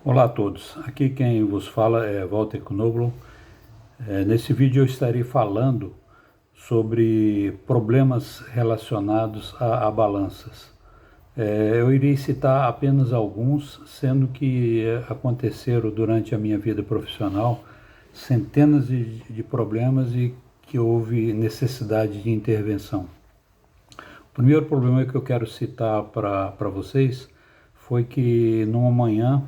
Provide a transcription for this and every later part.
Olá a todos, aqui quem vos fala é Walter Knobloch. Nesse vídeo eu estarei falando sobre problemas relacionados a balanças. Eu irei citar apenas alguns, sendo que aconteceram durante a minha vida profissional centenas de problemas e que houve necessidade de intervenção. O primeiro problema que eu quero citar para vocês foi que numa manhã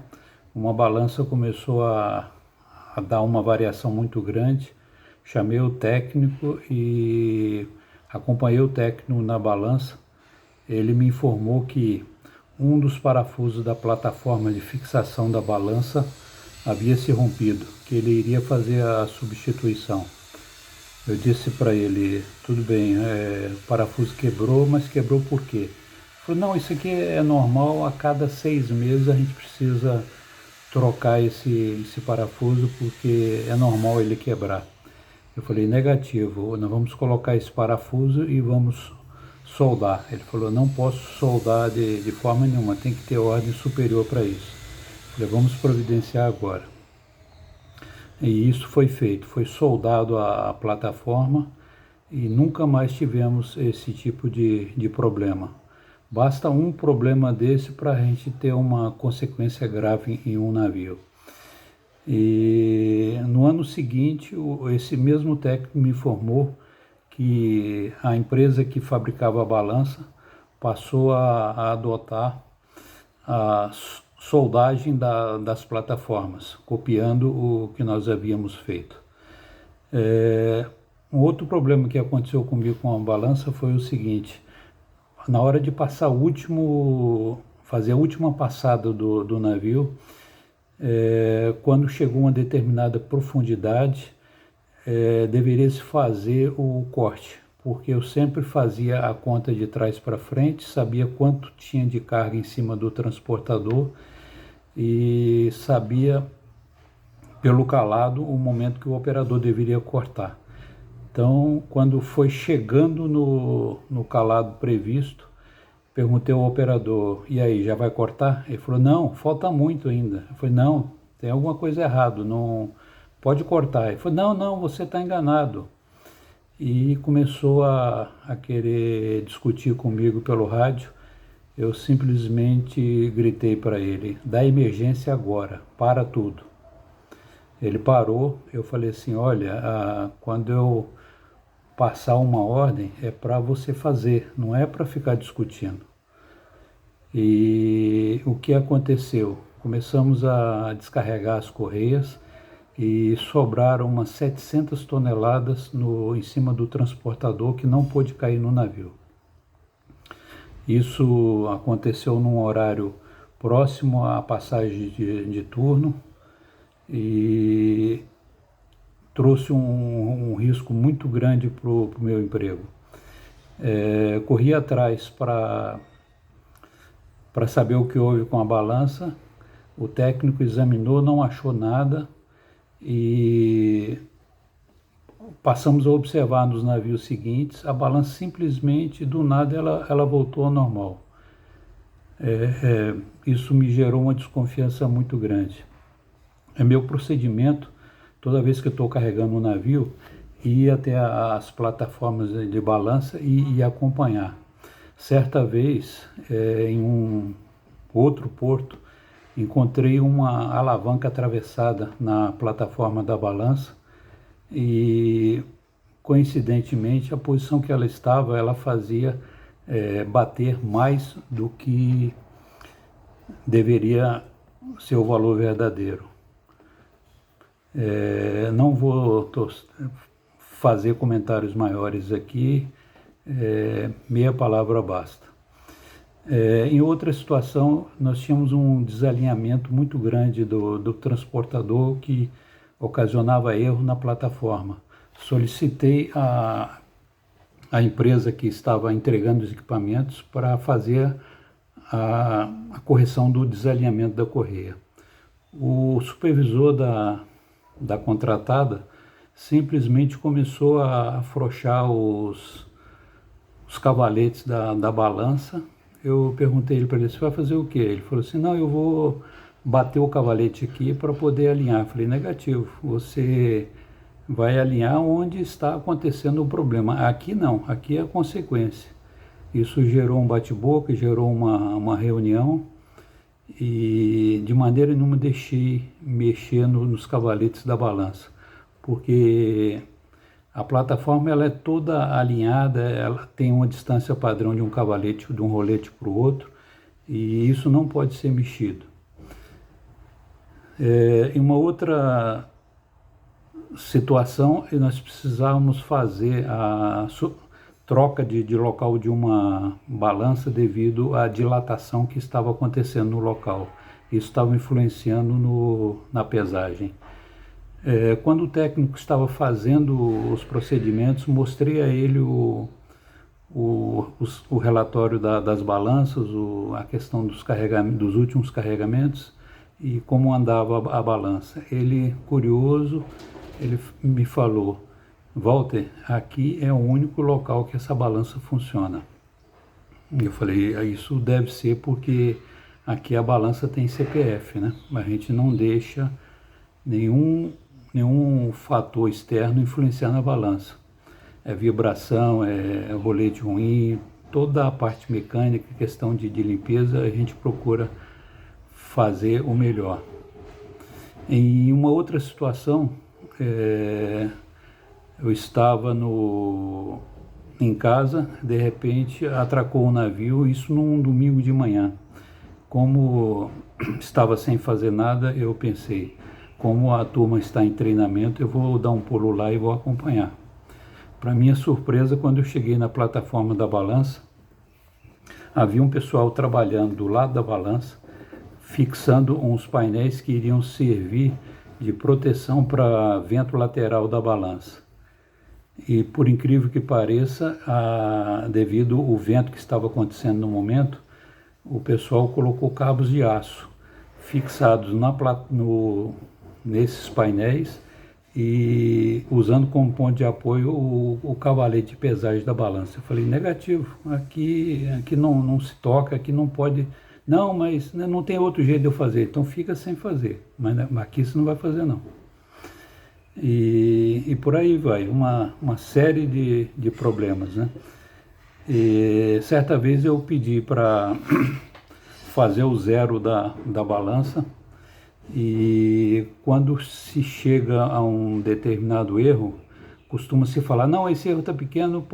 uma balança começou a dar uma variação muito grande. Chamei o técnico e acompanhei o técnico na balança. Ele me informou que um dos parafusos da plataforma de fixação da balança havia se rompido, que ele iria fazer a substituição. Eu disse para ele, tudo bem, o parafuso quebrou, mas quebrou por quê? Ele falou, não, isso aqui é normal, a cada 6 meses a gente precisa trocar esse parafuso porque é normal ele quebrar. Eu falei, negativo, nós vamos colocar esse parafuso e vamos soldar. Ele falou, não posso soldar de forma nenhuma, tem que ter ordem superior para isso. Eu falei, vamos providenciar agora. E isso foi feito, foi soldado a plataforma e nunca mais tivemos esse tipo de problema. Basta um problema desse para a gente ter uma consequência grave em um navio. E no ano seguinte, esse mesmo técnico me informou que a empresa que fabricava a balança passou a adotar a soldagem das plataformas, copiando o que nós havíamos feito. Um outro problema que aconteceu comigo com a balança foi o seguinte: na hora de passar fazer a última passada do navio, quando chegou a uma determinada profundidade, deveria se fazer o corte, porque eu sempre fazia a conta de trás para frente, sabia quanto tinha de carga em cima do transportador e sabia pelo calado o momento que o operador deveria cortar. Então, quando foi chegando no calado previsto, perguntei ao operador, e aí, já vai cortar? Ele falou, não, falta muito ainda. Eu falei, não, tem alguma coisa errada, não pode cortar. Ele falou, não, não, você está enganado. E começou a querer discutir comigo pelo rádio. Eu simplesmente gritei para ele, dá emergência agora, para tudo. Ele parou, eu falei assim, olha, quando eu passar uma ordem é para você fazer, não é para ficar discutindo. E o que aconteceu? Começamos a descarregar as correias e sobraram umas 700 toneladas em cima do transportador que não pôde cair no navio. Isso aconteceu num horário próximo à passagem de turno e trouxe um risco muito grande para o meu emprego. Corri atrás para saber o que houve com a balança, o técnico examinou, não achou nada e passamos a observar nos navios seguintes, a balança simplesmente, do nada, ela voltou ao normal. Isso me gerou uma desconfiança muito grande. É meu procedimento, toda vez que eu estou carregando um navio, ir até as plataformas de balança e acompanhar. Certa vez, em um outro porto, encontrei uma alavanca atravessada na plataforma da balança e, coincidentemente, a posição que ela estava, ela fazia bater mais do que deveria ser o valor verdadeiro. Não vou fazer comentários maiores aqui, meia palavra basta. Em outra situação, nós tínhamos um desalinhamento muito grande do transportador que ocasionava erro na plataforma. Solicitei a empresa que estava entregando os equipamentos para fazer a correção do desalinhamento da correia. O supervisor da contratada simplesmente começou a afrouxar os cavaletes da balança. Eu perguntei para ele, você vai fazer o quê? Ele falou assim, não, eu vou bater o cavalete aqui para poder alinhar. Eu falei, negativo, você vai alinhar onde está acontecendo o problema. Aqui não, aqui é a consequência. Isso gerou um bate-boca, gerou uma reunião e de maneira nenhuma deixei mexer nos cavaletes da balança, porque a plataforma ela é toda alinhada, ela tem uma distância padrão de um cavalete, de um rolete para o outro, e isso não pode ser mexido. Em uma outra situação, nós precisávamos fazer a troca de local de uma balança devido à dilatação que estava acontecendo no local. Isso estava influenciando na pesagem. Quando o técnico estava fazendo os procedimentos, mostrei a ele o relatório das balanças, a questão dos últimos carregamentos e como andava a balança. Ele, curioso, ele me falou, Walter, aqui é o único local que essa balança funciona. Eu falei, isso deve ser porque aqui a balança tem CPF, né? Mas a gente não deixa nenhum fator externo influenciar na balança. É vibração, é rolete ruim, toda a parte mecânica, questão de limpeza, a gente procura fazer o melhor. Em uma outra situação, eu estava em casa, de repente atracou um navio, isso num domingo de manhã. Como estava sem fazer nada, eu pensei, como a turma está em treinamento, eu vou dar um pulo lá e vou acompanhar. Para minha surpresa, quando eu cheguei na plataforma da balança, havia um pessoal trabalhando do lado da balança, fixando uns painéis que iriam servir de proteção para vento lateral da balança. E por incrível que pareça, devido ao vento que estava acontecendo no momento, o pessoal colocou cabos de aço fixados nesses painéis e usando como ponto de apoio o cavalete de pesagem da balança. Eu falei, negativo, aqui não se toca, aqui não pode... Não, mas não tem outro jeito de eu fazer, então fica sem fazer, mas aqui você não vai fazer não. E por aí vai, uma série de problemas, né? E certa vez eu pedi para fazer o zero da balança e quando se chega a um determinado erro, costuma-se falar, não, esse erro está pequeno,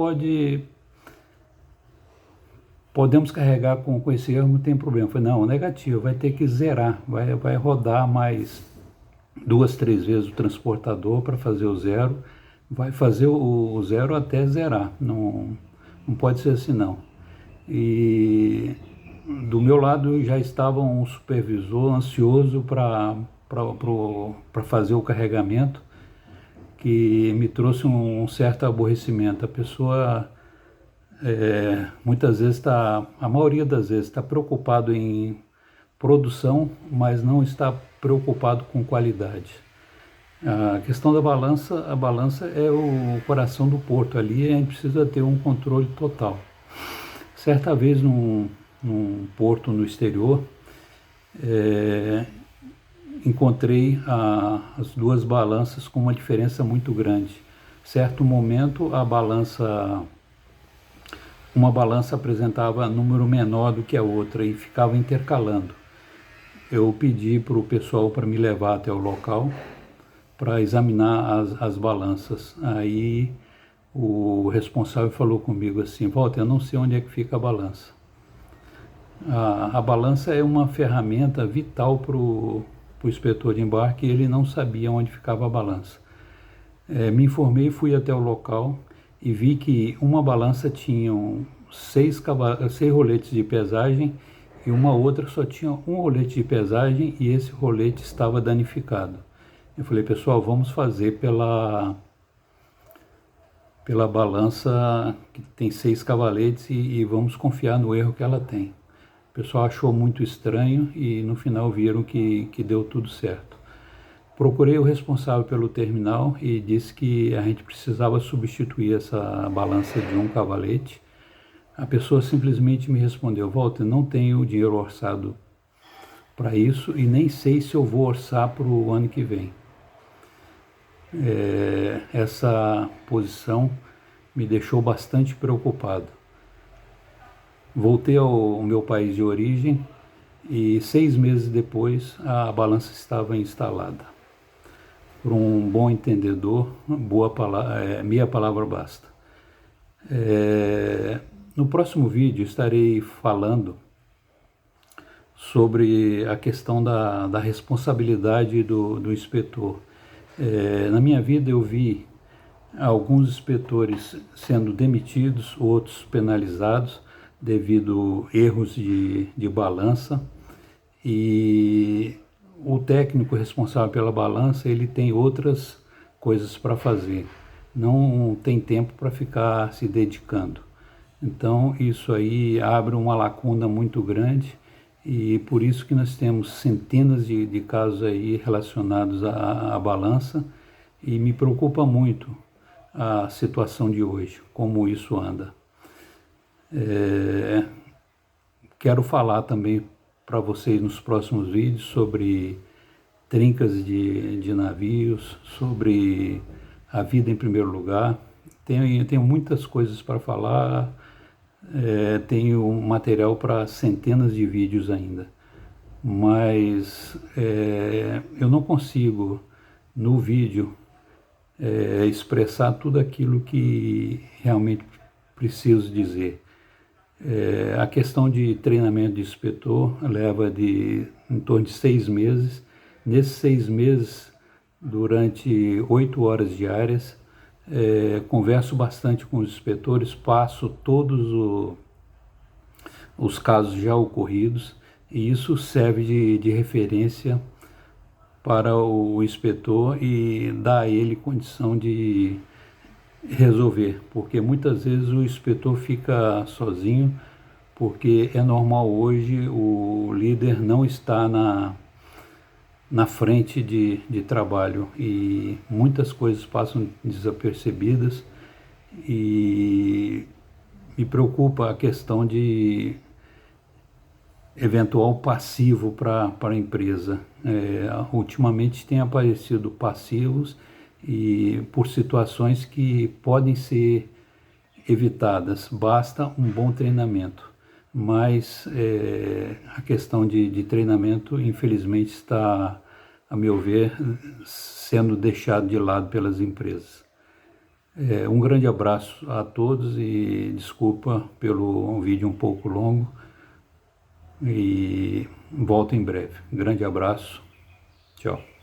podemos carregar com esse erro, não tem problema. Eu falei, não, negativo, vai ter que zerar, vai rodar mais 2, 3 vezes o transportador para fazer o zero, vai fazer o zero até zerar, não pode ser assim não. E do meu lado já estava um supervisor ansioso para fazer o carregamento, que me trouxe um certo aborrecimento. A pessoa muitas vezes a maioria das vezes está preocupado em produção, mas não está preocupado com qualidade. A questão da balança, a balança é o coração do porto, ali a gente precisa ter um controle total. Certa vez num porto no exterior, encontrei as duas balanças com uma diferença muito grande. Certo momento uma balança apresentava número menor do que a outra e ficava intercalando. Eu pedi para o pessoal para me levar até o local para examinar as balanças. Aí o responsável falou comigo assim, Walter, eu não sei onde é que fica a balança. A balança é uma ferramenta vital para o inspetor de embarque e ele não sabia onde ficava a balança. Me informei, fui até o local e vi que uma balança tinha 6 roletes de pesagem e uma outra só tinha um rolete de pesagem e esse rolete estava danificado. Eu falei, pessoal, vamos fazer pela balança que tem 6 cavaletes e vamos confiar no erro que ela tem. O pessoal achou muito estranho e no final viram que deu tudo certo. Procurei o responsável pelo terminal e disse que a gente precisava substituir essa balança de um cavalete. A pessoa simplesmente me respondeu, Walter, não tenho dinheiro orçado para isso e nem sei se eu vou orçar para o ano que vem. Essa posição me deixou bastante preocupado. Voltei ao meu país de origem e 6 meses depois a balança estava instalada. Por um bom entendedor, meia palavra basta. No próximo vídeo estarei falando sobre a questão da responsabilidade do inspetor. Na minha vida eu vi alguns inspetores sendo demitidos, outros penalizados devido a erros de balança, e o técnico responsável pela balança ele tem outras coisas para fazer, não tem tempo para ficar se dedicando. Então isso aí abre uma lacuna muito grande e por isso que nós temos centenas de casos aí relacionados à balança e me preocupa muito a situação de hoje, como isso anda. Quero falar também para vocês nos próximos vídeos sobre trincas de navios, sobre a vida em primeiro lugar. Tenho muitas coisas para falar, tenho material para centenas de vídeos ainda, mas eu não consigo no vídeo expressar tudo aquilo que realmente preciso dizer. A questão de treinamento de inspetor leva em torno de 6 meses. Nesses 6 meses, durante 8 horas diárias, converso bastante com os inspetores, passo todos os casos já ocorridos e isso serve de referência para o inspetor e dá a ele condição de resolver, porque muitas vezes o inspetor fica sozinho, porque é normal hoje o líder não estar na frente de trabalho e muitas coisas passam desapercebidas e me preocupa a questão de eventual passivo para a empresa. Ultimamente tem aparecido passivos e por situações que podem ser evitadas, basta um bom treinamento. Mas a questão de treinamento, infelizmente, está, a meu ver, sendo deixado de lado pelas empresas. Um grande abraço a todos e desculpa pelo vídeo um pouco longo e volto em breve. Grande abraço, tchau.